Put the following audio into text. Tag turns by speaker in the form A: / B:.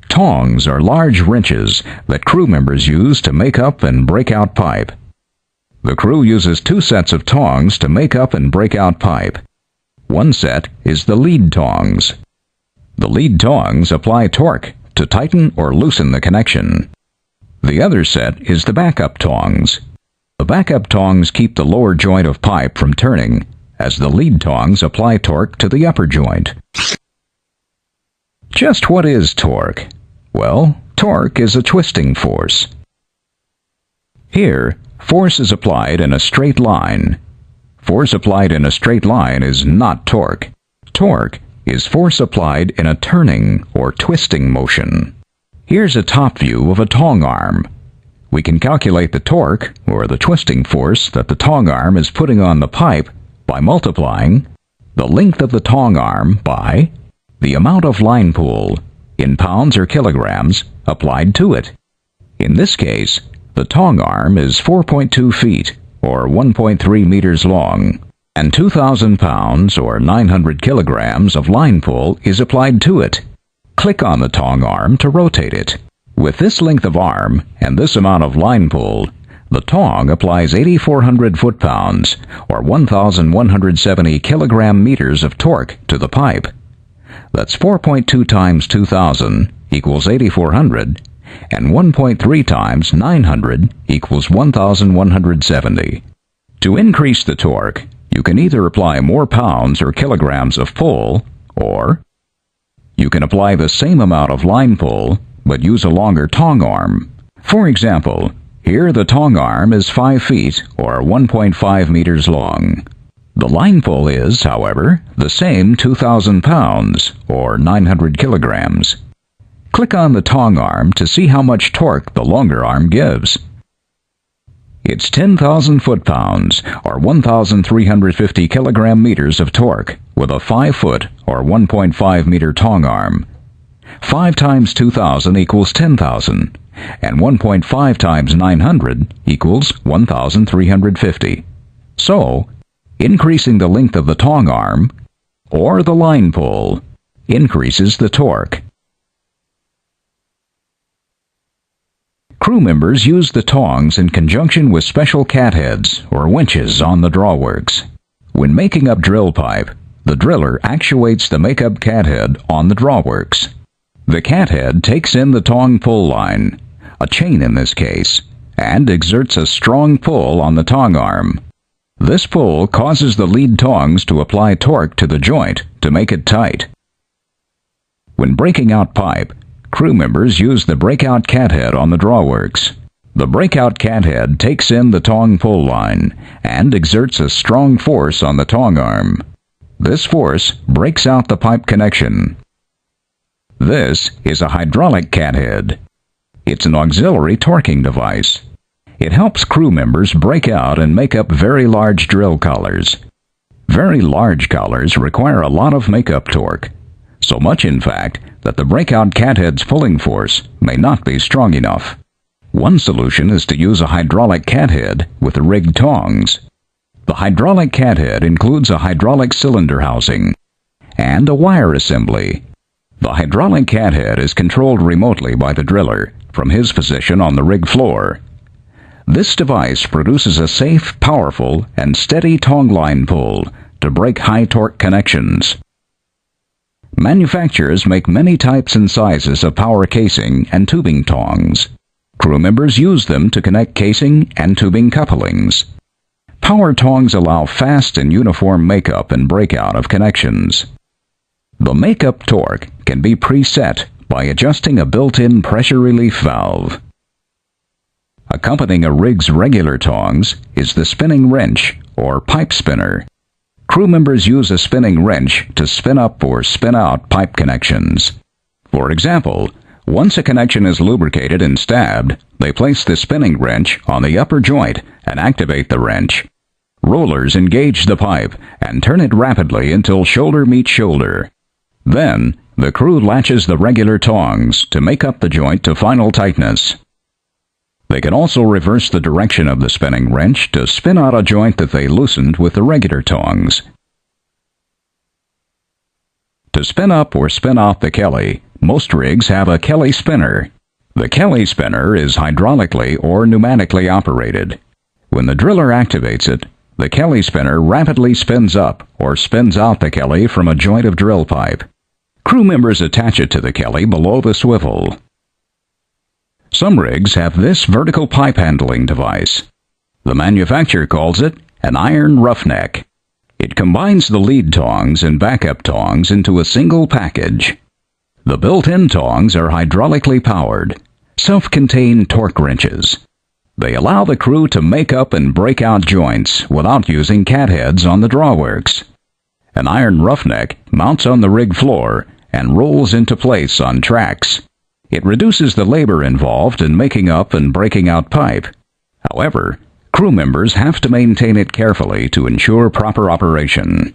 A: Tongs are large wrenches that crew members use to make up and break out pipe. The crew uses 2 sets of tongs to make up and break out pipe. One set is the lead tongs. The lead tongs apply torque to tighten or loosen the connection. The other set is the backup tongs. The backup tongs keep the lower joint of pipe from turning, as the lead tongs apply torque to the upper joint. Just what is torque? Well, torque is a twisting force. Here, force is applied in a straight line. Force applied in a straight line is not torque. Torque is force applied in a turning or twisting motion. Here's a top view of a tong arm. We can calculate the torque, or the twisting force, that the tong arm is putting on the pipe by multiplying the length of the tong arm by the amount of line pull, in pounds or kilograms, applied to it. In this case, the tong arm is 4.2 feet, or 1.3 meters long, and 2,000 pounds, or 900 kilograms, of line pull is applied to it. Click on the tong arm to rotate it. With this length of arm and this amount of line pull, the tong applies 8,400 foot-pounds, or 1,170 kilogram meters of torque to the pipe. That's 4.2 times 2,000 equals 8,400, and 1.3 times 900 equals 1,170. To increase the torque, you can either apply more pounds or kilograms of pull, or you can apply the same amount of line pull, but use a longer tong arm. For example, here the tong arm is 5 feet, or 1.5 meters long. The line pull is, however, the same 2,000 pounds, or 900 kilograms. Click on the tong arm to see how much torque the longer arm gives. It's 10,000 foot-pounds, or 1,350 kilogram meters of torque, with a 5-foot, or 1.5 meter tong arm. 5 times 2,000 equals 10,000, and 1.5 times 900 equals 1,350. So, increasing the length of the tong arm, or the line pull, increases the torque. Crew members use the tongs in conjunction with special catheads or winches on the drawworks. When making up drill pipe, the driller actuates the make-up cathead on the drawworks. The cathead takes in the tong pull line, a chain in this case, and exerts a strong pull on the tong arm. This pull causes the lead tongs to apply torque to the joint to make it tight. When breaking out pipe, crew members use the breakout cathead on the drawworks. The breakout cathead takes in the tong pull line and exerts a strong force on the tong arm. This force breaks out the pipe connection. This is a hydraulic cathead. It's an auxiliary torquing device. It helps crew members break out and make up very large drill collars. Very large collars require a lot of make-up torque, so much in fact that the breakout cathead's pulling force may not be strong enough. One solution is to use a hydraulic cathead with rigged tongs. The hydraulic cathead includes a hydraulic cylinder housing and a wire assembly. The hydraulic cathead is controlled remotely by the driller from his position on the rig floor. This device produces a safe, powerful, and steady tong line pull to break high torque connections. Manufacturers make many types and sizes of power casing and tubing tongs. Crew members use them to connect casing and tubing couplings. Power tongs allow fast and uniform makeup and breakout of connections. The makeup torque can be preset by adjusting a built-in pressure relief valve. Accompanying a rig's regular tongs is the spinning wrench, or pipe spinner. Crew members use a spinning wrench to spin up or spin out pipe connections. For example, once a connection is lubricated and stabbed, they place the spinning wrench on the upper joint and activate the wrench. Rollers engage the pipe and turn it rapidly until shoulder meets shoulder. Then, the crew latches the regular tongs to make up the joint to final tightness. They can also reverse the direction of the spinning wrench to spin out a joint that they loosened with the regular tongs. To spin up or spin out the Kelly, most rigs have a Kelly spinner. The Kelly spinner is hydraulically or pneumatically operated. When the driller activates it, the Kelly spinner rapidly spins up or spins out the Kelly from a joint of drill pipe. Crew members attach it to the Kelly below the swivel. Some rigs have this vertical pipe handling device. The manufacturer calls it an iron roughneck. It combines the lead tongs and backup tongs into a single package. The built-in tongs are hydraulically powered, self-contained torque wrenches. They allow the crew to make up and break out joints without using catheads on the drawworks. An iron roughneck mounts on the rig floor and rolls into place on tracks. It reduces the labor involved in making up and breaking out pipe. However, crew members have to maintain it carefully to ensure proper operation.